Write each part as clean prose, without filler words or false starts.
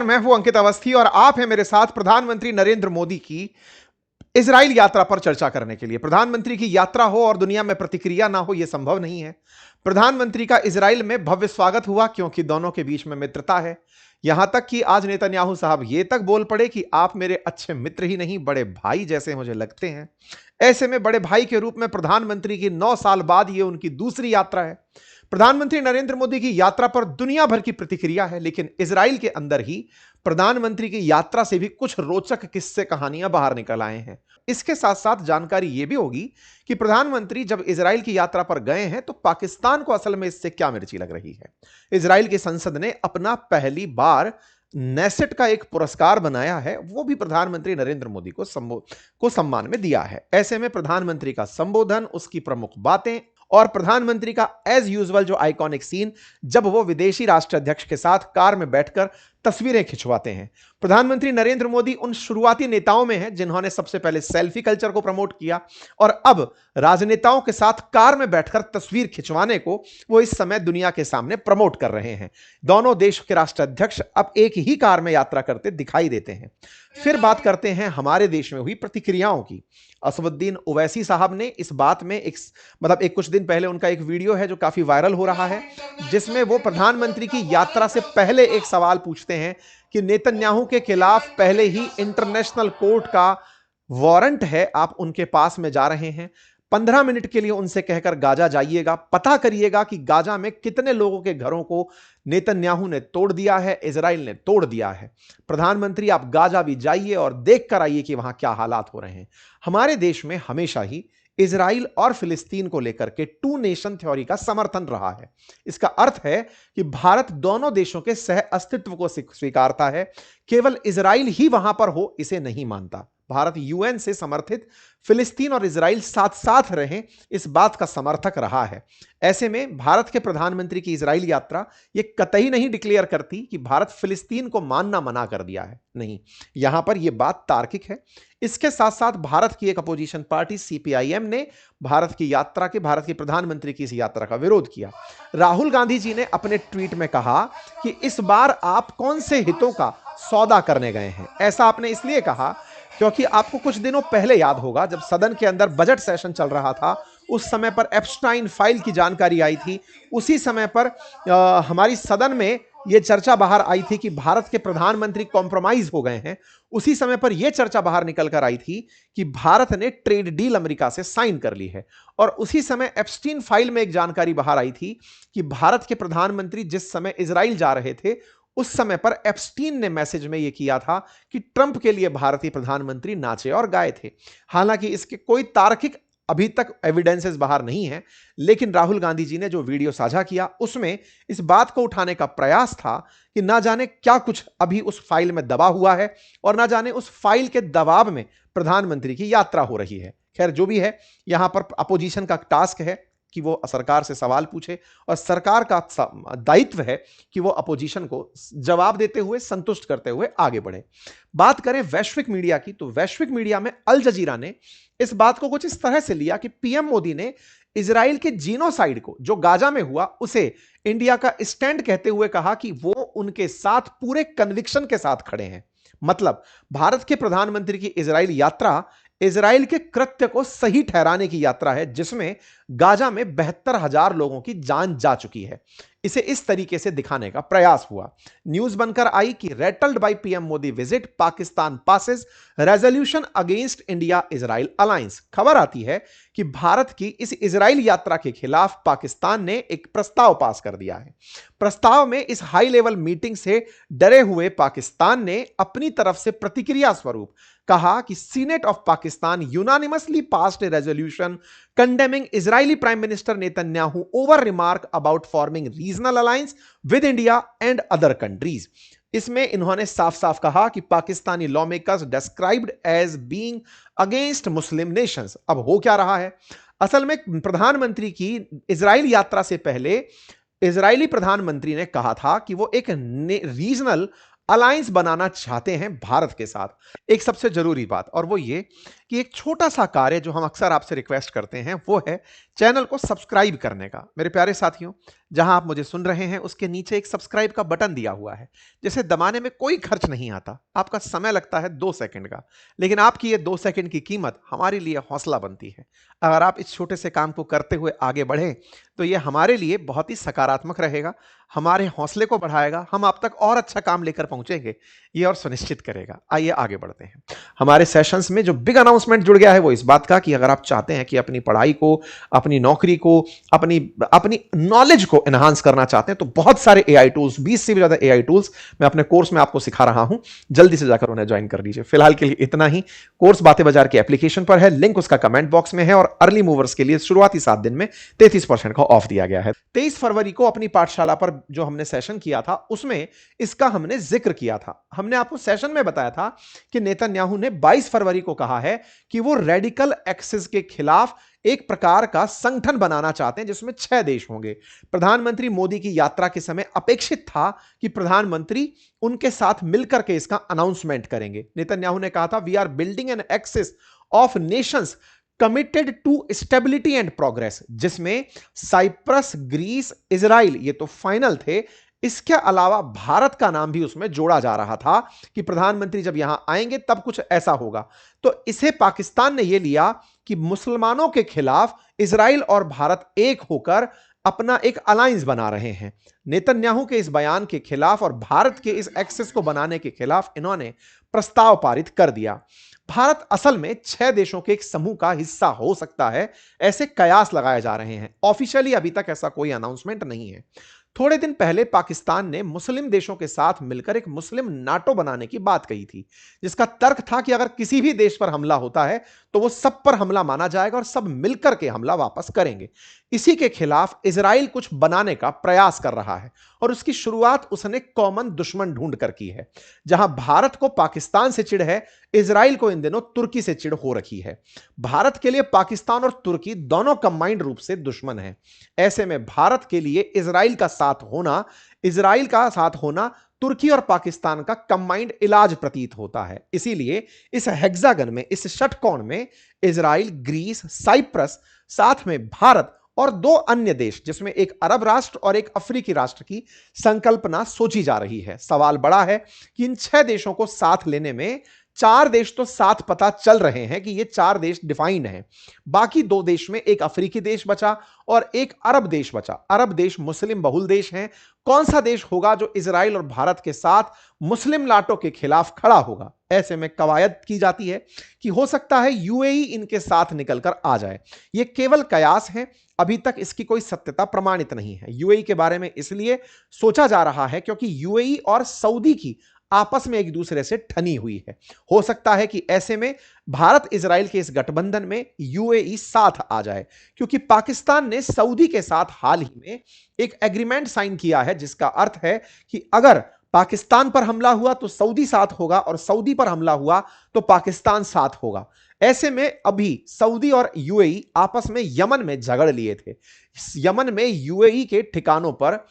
मैं हूं अंकित अवस्थी और आप हैं मेरे साथ प्रधानमंत्री नरेंद्र मोदी की इजराइल यात्रा पर चर्चा करने के लिए। प्रधानमंत्री की यात्रा हो और दुनिया में प्रतिक्रिया ना हो, यह संभव नहीं है। प्रधानमंत्री का इजराइल में भव्य स्वागत हुआ क्योंकि दोनों के बीच में मित्रता है। यहां तक कि आज नेतन्याहू साहब ये तक बोल पड़े कि आप मेरे अच्छे मित्र ही नहीं, बड़े भाई जैसे मुझे लगते हैं। ऐसे में बड़े भाई के रूप में प्रधानमंत्री की 9 साल बाद यह उनकी दूसरी यात्रा है। प्रधानमंत्री नरेंद्र मोदी की यात्रा पर दुनिया भर की प्रतिक्रिया है, लेकिन इजराइल के अंदर ही प्रधानमंत्री की यात्रा से भी कुछ रोचक किस्से कहानियां बाहर निकल आए हैं। इसके साथ साथ जानकारी यह भी होगी कि प्रधानमंत्री जब इजराइल की यात्रा पर गए हैं तो पाकिस्तान को असल में इससे क्या मिर्ची लग रही है। इजराइल की संसद ने अपना पहली बार नेसेट का एक पुरस्कार बनाया है, वो भी प्रधानमंत्री नरेंद्र मोदी को सम्मान में दिया है। ऐसे में प्रधानमंत्री का संबोधन, उसकी प्रमुख बातें और प्रधानमंत्री का एज यूजुअल जो आइकॉनिक सीन जब वो विदेशी राष्ट्राध्यक्ष के साथ कार में बैठकर तस्वीरें खिंचवाते हैं। प्रधानमंत्री नरेंद्र मोदी उन शुरुआती नेताओं में हैं जिन्होंने सबसे पहले सेल्फी कल्चर को प्रमोट किया और अब राजनेताओं के साथ कार में बैठकर तस्वीर खिंचवाने को वो इस समय दुनिया के सामने प्रमोट कर रहे हैं। दोनों देश के राष्ट्राध्यक्ष अब एक ही कार में यात्रा करते दिखाई देते हैं। फिर बात करते हैं हमारे देश में हुई प्रतिक्रियाओं की। असदुद्दीन ओवैसी साहब ने इस बात में एक कुछ दिन पहले उनका एक वीडियो है जो काफी वायरल हो रहा है, जिसमें वो प्रधानमंत्री की यात्रा से पहले एक सवाल पूछते हैं कि नेतन्याहू के खिलाफ पहले ही इंटरनेशनल कोर्ट का वारंट है, आप उनके पास में जा रहे हैं। 15 मिनट के लिए उनसे कहकर गाजा जाइएगा, पता करिएगा कि गाजा में कितने लोगों के घरों को नेतन्याहू ने तोड़ दिया है, इजराइल ने तोड़ दिया है। प्रधानमंत्री आप गाजा भी जाइए और देख कर आइए कि वहां क्या हालात हो रहे हैं। हमारे देश में हमेशा ही इजराइल और फिलिस्तीन को लेकर के टू नेशन थ्योरी का समर्थन रहा है। इसका अर्थ है कि भारत दोनों देशों के सह अस्तित्व को स्वीकारता है, केवल इजराइल ही वहां पर हो इसे नहीं मानता। भारत यूएन से समर्थित फिलिस्तीन और इजराइल साथ साथ रहें, इस बात का समर्थक रहा है। ऐसे में भारत के प्रधानमंत्री की इजराइल यात्रा यह कतई नहीं डिक्लेयर करती कि भारत फिलिस्तीन को मानना मना कर दिया है, नहीं, यहां पर यह बात तार्किक है। इसके साथ साथ भारत की एक अपोजिशन पार्टी सीपीआईएम ने भारत की प्रधानमंत्री की इस यात्रा का विरोध किया। राहुल गांधी जी ने अपने ट्वीट में कहा कि इस बार आप कौन से हितों का सौदा करने गए हैं। ऐसा आपने इसलिए कहा क्योंकि आपको कुछ दिनों पहले याद होगा जब सदन के अंदर बजट सेशन चल रहा था, उस समय पर एप्स्टाइन फाइल की जानकारी आई थी। उसी समय पर हमारी सदन में यह चर्चा बाहर आई थी कि भारत के प्रधानमंत्री कॉम्प्रोमाइज हो गए हैं। उसी समय पर यह चर्चा बाहर निकल कर आई थी कि भारत ने ट्रेड डील अमेरिका से साइन कर ली है। और उसी समय एप्स्टाइन फाइल में एक जानकारी बाहर आई थी कि भारत के प्रधानमंत्री जिस समय इजराइल जा रहे थे, उस समय पर एप्स्टीन ने मैसेज में यह किया था कि ट्रंप के लिए भारतीय प्रधानमंत्री नाचे और गाए थे। हालांकि इसके कोई तार्किक अभी तक एविडेंसेस बाहर नहीं है, लेकिन राहुल गांधी जी ने जो वीडियो साझा किया उसमें इस बात को उठाने का प्रयास था कि ना जाने क्या कुछ अभी उस फाइल में दबा हुआ है और ना जाने उस फाइल के दबाव में प्रधानमंत्री की यात्रा हो रही है। खैर जो भी है, यहां पर अपोजिशन का टास्क है कि वो सरकार से सवाल पूछे और सरकार का दायित्व है कि वो अपोजिशन को जवाब देते हुए, संतुष्ट करते हुए आगे बढ़े। बात करें वैश्विक मीडिया की, तो वैश्विक मीडिया में अल जजीरा ने इस बात को कुछ इस तरह से लिया कि पीएम मोदी ने इजराइल के जीनोसाइड को जो गाजा में हुआ उसे इंडिया का स्टैंड कहते हुए कहा कि वो उनके साथ पूरे कन्विक्शन के साथ खड़े हैं। मतलब भारत के प्रधानमंत्री की इजराइल यात्रा इजराइल के कृत्य को सही ठहराने की यात्रा है, जिसमें गाजा में 72,000 लोगों की जान जा चुकी है। इसे इस तरीके से दिखाने का प्रयास हुआ। न्यूज बनकर आई कि rattled by PM Modi visit, Pakistan passes resolution against India Israel alliance. खबर आती है कि भारत की इस इजराइल यात्रा के खिलाफ पाकिस्तान ने एक प्रस्ताव पास कर दिया है। प्रस्ताव में इस हाई लेवल मीटिंग से डरे हुए पाकिस्तान ने अपनी तरफ से प्रतिक्रिया स्वरूप कहा कि senate of Pakistan unanimously passed a resolution condemning Israeli prime minister Netanyahu over remark about forming regional alliance with India and other countries. इसमें इन्होंने साफ साफ कहा कि Pakistani law makers described as being against Muslim nations. अब हो क्या रहा है, असल में प्रधानमंत्री की इजराइल यात्रा से पहले इजरायली प्रधानमंत्री ने कहा था कि वो एक रीजनल अलायंस बनाना चाहते हैं भारत के साथ। एक सबसे जरूरी बात और वो ये कि एक छोटा सा कार्य जो हम अक्सर आपसे रिक्वेस्ट करते हैं वो है चैनल को सब्सक्राइब करने का। मेरे प्यारे साथियों, जहां आप मुझे सुन रहे हैं उसके नीचे एक सब्सक्राइब का बटन दिया हुआ है, जिसे दबाने में कोई खर्च नहीं आता। आपका समय लगता है 2 सेकंड का, लेकिन आपकी ये 2 सेकंड की कीमत हमारे लिए हौसला बनती है। अगर आप इस छोटे से काम को करते हुए आगे बढ़ें तो ये हमारे लिए बहुत ही सकारात्मक रहेगा, हमारे हौसले को बढ़ाएगा, हम आप तक और अच्छा काम लेकर पहुंचेंगे ये और सुनिश्चित करेगा। आइए आगे बढ़ते हैं। हमारे सेशंस में जो बिग अनाउंसमेंट जुड़ गया है वो इस बात का कि अगर आप चाहते हैं कि अपनी पढ़ाई को, अपनी नौकरी को, अपनी अपनी नॉलेज को एनहांस करना चाहते हैं तो बहुत सारे एआई टूल्स, 20 से भी ज्यादा एआई टूल्स मैं अपने कोर्स में आपको सिखा रहा हूं। जल्दी से जाकर उन्हें ज्वाइन कर लीजिए। फिलहाल के लिए इतना ही। कोर्स बातें बाजार के एप्लीकेशन पर है, लिंक उसका कमेंट बॉक्स में है और अर्ली मूवर्स के लिए शुरुआती 7 दिन में 33% का ऑफ दिया गया है। 23 फरवरी को अपनी पाठशाला पर जो हमने सेशन किया था उसमें इसका हमने जिक्र किया था। हमने आपको सेशन में बताया था कि नेतन्याहू ने 22 फरवरी को कहा है कि वो रेडिकल एक्सिस के खिलाफ एक प्रकार का संगठन बनाना चाहते हैं जिसमें 6 देश होंगे। प्रधानमंत्री मोदी की यात्रा के समय अपेक्षित था कि प्रधानमंत्री उनके साथ मिलकर के इसका अनाउंसमेंट करेंगे। नेतन्याहू ने कहा था, we are building an axis of nations committed to stability and progress, जिसमें साइप्रस, ग्रीस, इजराइल ये तो फाइनल थे। इसके अलावा भारत का नाम भी उसमें जोड़ा जा रहा था कि प्रधानमंत्री जब यहां आएंगे तब कुछ ऐसा होगा। तो इसे पाकिस्तान ने यह लिया कि मुसलमानों के खिलाफ इजराइल और भारत एक होकर अपना एक अलायंस बना रहे हैं। नेतन्याहू के इस बयान के खिलाफ और भारत के इस एक्सेस को बनाने के खिलाफ इन्होंने प्रस्ताव पारित कर दिया। भारत असल में 6 देशों के एक समूह का हिस्सा हो सकता है, ऐसे कयास लगाए जा रहे हैं। ऑफिशियली अभी तक ऐसा कोई अनाउंसमेंट नहीं है। थोड़े दिन पहले पाकिस्तान ने मुस्लिम देशों के साथ मिलकर एक मुस्लिम नाटो बनाने की बात कही थी, जिसका तर्क था कि अगर किसी भी देश पर हमला होता है तो वो सब पर हमला माना जाएगा और सब मिलकर के हमला वापस करेंगे। इसी के खिलाफ इजराइल कुछ बनाने का प्रयास कर रहा है और उसकी शुरुआत उसने कॉमन दुश्मन ढूंढ कर की है। जहां भारत को पाकिस्तान से चिढ़ है, इजराइल को इन दिनों तुर्की से चिढ़ हो रखी है। भारत के लिए पाकिस्तान और तुर्की दोनों कंबाइंड रूप से दुश्मन हैं। ऐसे में भारत के लिए इजराइल का साथ होना तुर्की और पाकिस्तान का कंबाइंड इलाज प्रतीत होता है। इसीलिए इस हेक्सागन में, इस षटकोण में इजराइल, ग्रीस, साइप्रस, साथ में भारत और 2 अन्य देश जिसमें एक अरब राष्ट्र और एक अफ्रीकी राष्ट्र की संकल्पना सोची जा रही है। सवाल बड़ा है कि इन 6 देशों को साथ लेने में 4 देश तो साथ पता चल रहे हैं कि ये 4 देश डिफाइंड हैं। बाकी 2 देश में एक अफ्रीकी देश बचा और एक अरब देश बचा। अरब देश मुस्लिम बहुल देश हैं। कौन सा देश होगा जो इजराइल और भारत के साथ मुस्लिम नाटो के खिलाफ खड़ा होगा? ऐसे में कवायद की जाती है कि हो सकता है यूएई इनके साथ निकलकर आ जाए। ये केवल कयास है, अभी तक इसकी कोई सत्यता प्रमाणित नहीं है। यूएई के बारे में इसलिए सोचा जा रहा है क्योंकि यूएई और सऊदी की आपस में एक दूसरे से ठनी हुई है। हो सकता है कि ऐसे में भारत इजराइल के इस गठबंधन में यूएई साथ आ जाए, क्योंकि पाकिस्तान ने सऊदी के साथ हाल ही में एक एग्रीमेंट साइन किया है, जिसका अर्थ है कि अगर पाकिस्तान पर हमला हुआ तो सऊदी साथ होगा और सऊदी पर हमला हुआ तो पाकिस्तान साथ होगा। ऐसे में अभी सऊदी और यूएई आपस में यमन में झगड़ लिए थे। यमन में यूएई के ठिकानों पर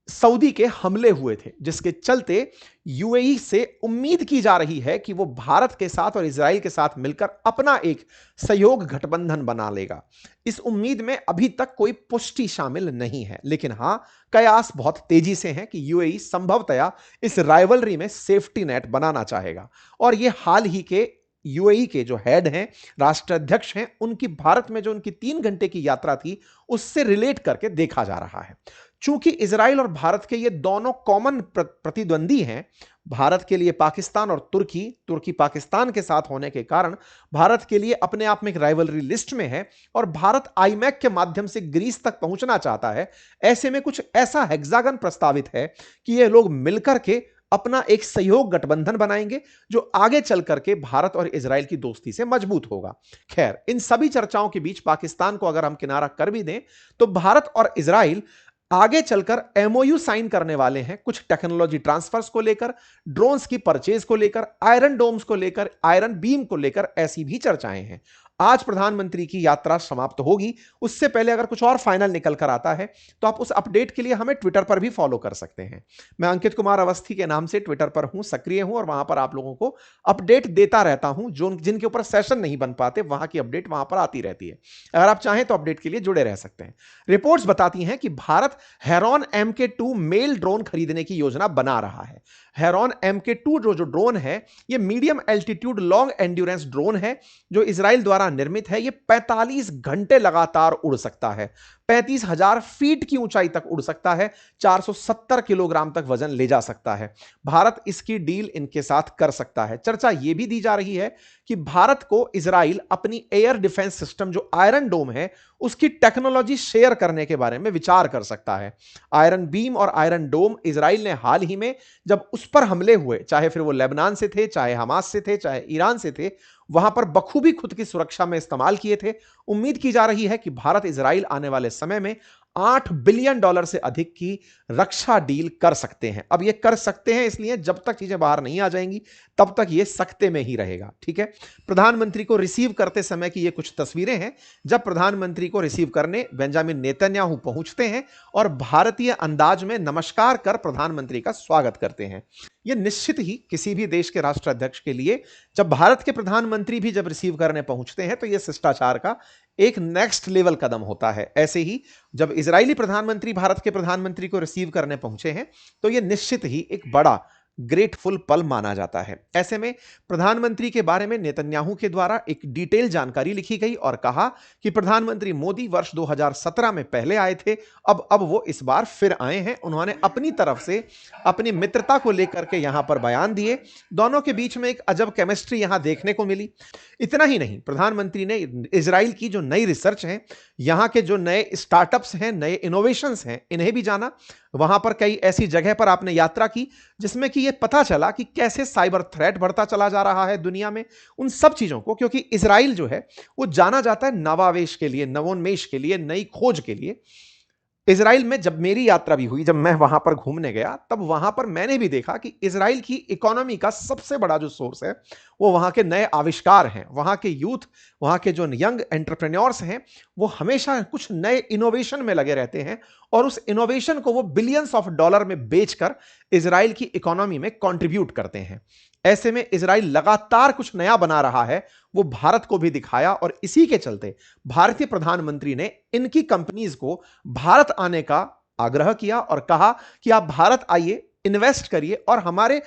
सऊदी के हमले हुए थे, जिसके चलते यूएई से उम्मीद की जा रही है कि वो भारत के साथ और इजराइल के साथ मिलकर अपना एक सहयोग गठबंधन बना लेगा। इस उम्मीद में अभी तक कोई पुष्टि शामिल नहीं है, लेकिन हां, कयास बहुत तेजी से हैं कि यूएई संभवतया इस राइवलरी में सेफ्टी नेट बनाना चाहेगा। और ये हाल ही के यूएई के जो हेड हैं, राष्ट्राध्यक्ष हैं, उनकी भारत में जो उनकी 3 घंटे की यात्रा थी उससे रिलेट करके देखा जा रहा है। चूंकि इजराइल और भारत के ये दोनों कॉमन प्रतिद्वंदी हैं, भारत के लिए पाकिस्तान और तुर्की पाकिस्तान के साथ होने के कारण भारत के लिए अपने आप में एक राइवलरी लिस्ट में है और भारत आईमैक के माध्यम से ग्रीस तक पहुंचना चाहता है। ऐसे में कुछ ऐसा हेक्सागन प्रस्तावित है कि ये लोग मिलकर के अपना एक सहयोग गठबंधन बनाएंगे जो आगे चल करके भारत और इजराइल की दोस्ती से मजबूत होगा। खैर, इन सभी चर्चाओं के बीच पाकिस्तान को अगर हम किनारा कर भी दें तो भारत और इजराइल आगे चलकर एमओयू साइन करने वाले हैं, कुछ टेक्नोलॉजी ट्रांसफर्स को लेकर, ड्रोन्स की परचेज को लेकर, आयरन डोम्स को लेकर, आयरन बीम को लेकर, ऐसी भी चर्चाएं हैं। आज प्रधानमंत्री की यात्रा समाप्त होगी, उससे पहले अगर कुछ और फाइनल निकल कर आता है तो आप उस अपडेट के लिए हमें ट्विटर पर भी फॉलो कर सकते हैं। मैं अंकित कुमार अवस्थी के नाम से ट्विटर पर हूं, सक्रिय हूं और वहां पर आप लोगों को अपडेट देता रहता हूं। जो जिनके ऊपर सेशन नहीं बन पाते वहां की अपडेट वहां पर आती रहती है। अगर आप चाहें तो अपडेट के लिए जुड़े रह सकते हैं। रिपोर्ट्स बताती हैं कि Bharat heron MK2 mail drone खरीदने की योजना बना रहा है। हेरॉन MK2 जो ड्रोन है, यह medium altitude long endurance drone है जो इजराइल द्वारा निर्मित है। यह 45 घंटे लगातार उड़ सकता है, 35,000 फीट की ऊंचाई तक उड़ सकता है, 470 किलोग्राम तक वजन ले जा सकता है। भारत इसकी डील इनके साथ कर सकता है। चर्चा यह भी दी जा रही है कि भारत को इजराइल अपनी एयर डिफेंस सिस्टम जो आयरन डोम है उसकी टेक्नोलॉजी शेयर करने के बारे में विचार कर सकता है। आयरन बीम और आयरन डोम इजराइल ने हाल ही में जब उस पर हमले हुए, चाहे फिर वो लेबनान से थे, चाहे हमास से थे, चाहे ईरान से थे, वहां पर बखूबी खुद की सुरक्षा में इस्तेमाल किए थे। उम्मीद की जा रही है कि भारत इजराइल आने वाले समय में $8 बिलियन से अधिक की रक्षा डील कर सकते हैं। अब ये कर सकते हैं इसलिए जब तक चीजें बाहर नहीं आ जाएंगी तब तक ये सकते में ही रहेगा। ठीक है, प्रधानमंत्री को रिसीव करते समय की ये कुछ तस्वीरें हैं। जब प्रधानमंत्री को रिसीव करने बेंजामिन नेतन्याहू पहुंचते हैं और भारतीय अंदाज में नमस्कार कर प्रधानमंत्री का स्वागत करते हैं। यह निश्चित ही किसी भी देश के राष्ट्राध्यक्ष के लिए, जब भारत के प्रधानमंत्री भी जब रिसीव करने पहुंचते हैं तो यह शिष्टाचार का एक नेक्स्ट लेवल कदम होता है। ऐसे ही जब इजरायली प्रधानमंत्री भारत के प्रधानमंत्री को रिसीव करने पहुंचे हैं तो यह निश्चित ही एक बड़ा ग्रेटफुल पल माना जाता है। ऐसे में प्रधानमंत्री के बारे में नेतन्याहू के द्वारा एक डिटेल जानकारी लिखी गई और कहा कि प्रधानमंत्री मोदी वर्ष 2017 में पहले आए थे, अब वो इस बार फिर आए हैं। उन्होंने अपनी तरफ से अपनी मित्रता को लेकर के यहां पर बयान दिए। दोनों के बीच में एक अजब केमिस्ट्री यहां देखने को मिली। इतना ही नहीं, प्रधानमंत्री ने इजराइल की जो नई रिसर्च है, यहां के जो नए स्टार्टअप्स हैं, नए इनोवेशंस हैं, इन्हें भी जाना। वहां पर कई ऐसी जगह पर आपने यात्रा की जिसमें कि यह पता चला कि कैसे साइबर थ्रेट बढ़ता चला जा रहा है दुनिया में। उन सब चीजों को, क्योंकि इजराइल जो है वो जाना जाता है नवावेश के लिए, नवोन्मेष के लिए, नई खोज के लिए। इजराइल में जब मेरी यात्रा भी हुई, जब मैं वहां पर घूमने गया, तब वहां पर मैंने भी देखा कि इजराइल की इकोनॉमी का सबसे बड़ा जो सोर्स है वो वहां के नए आविष्कार हैं। वहां के यूथ, वहां के जो यंग एंटरप्रेन्योर्स हैं, वो हमेशा कुछ नए इनोवेशन में लगे रहते हैं और उस इनोवेशन को वो बिलियंस ऑफ डॉलर में बेचकर इजराइल की इकोनॉमी में कंट्रीब्यूट करते हैं। ऐसे में इजराइल लगातार कुछ नया बना रहा है, वो भारत को भी दिखाया और इसी के चलते भारतीय प्रधानमंत्री ने इनकी कंपनीज को भारत आने का आग्रह किया और कहा कि आप भारत आइए, इन्वेस्ट करिए और हमारे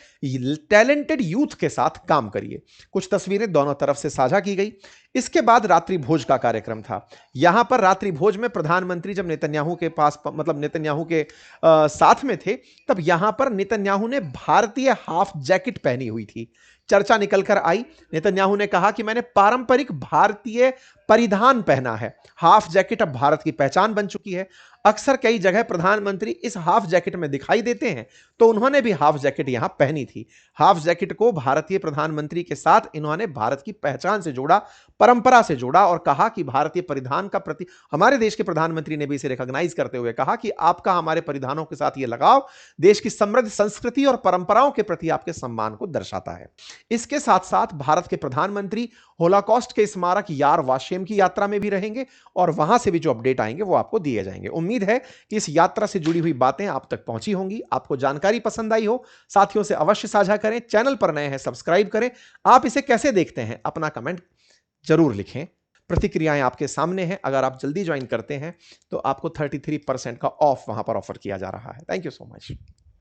टैलेंटेड यूथ के साथ काम करिए। कुछ तस्वीरें दोनों तरफ से साझा की गई। इसके बाद रात्रि भोज का कार्यक्रम था। यहां पर रात्रि भोज में प्रधानमंत्री जब नेतन्याहू के पास, मतलब नेतन्याहू के साथ में थे, तब यहां पर नेतन्याहू ने भारतीय हाफ जैकेट पहनी हुई थी। चर्चा निकलकर आई, नेतन्याहू ने कहा कि मैंने पारंपरिक भारतीय परिधान पहना है। हाफ जैकेट अब भारत की पहचान बन चुकी है। अक्सर कई जगह प्रधानमंत्री इस हाफ जैकेट में दिखाई देते हैं, तो उन्होंने भी हाफ जैकेट यहां पहनी थी। हाफ जैकेट को भारतीय प्रधानमंत्री के साथ इन्होंने भारत की पहचान से जोड़ा, परंपरा से जोड़ा और कहा कि भारतीय परिधान का प्रति, हमारे देश के प्रधानमंत्री ने भी इसे रिकॉग्नाइज करते हुए कहा कि आपका हमारे परिधानों के साथ यह लगाव देश की समृद्ध संस्कृति और परंपराओं के प्रति आपके सम्मान को दर्शाता है। इसके साथ साथ भारत के प्रधानमंत्री होलोकॉस्ट के स्मारक यार वाशेम की यात्रा में भी रहेंगे और वहां से भी जो अपडेट आएंगे वो आपको दिए जाएंगे। उम्मीद है कि इस यात्रा से जुड़ी हुई बातें आप तक पहुंची होंगी, आपको जानकारी पसंद आई हो। साथियों से अवश्य साझा करें, चैनल पर नए हैं सब्सक्राइब करें। आप इसे कैसे देखते हैं अपना कमेंट जरूर लिखें। प्रतिक्रियाएं आपके सामने हैं। अगर आप जल्दी ज्वाइन करते हैं तो आपको 33% का ऑफ वहां पर ऑफर किया जा रहा है। Thank you so much.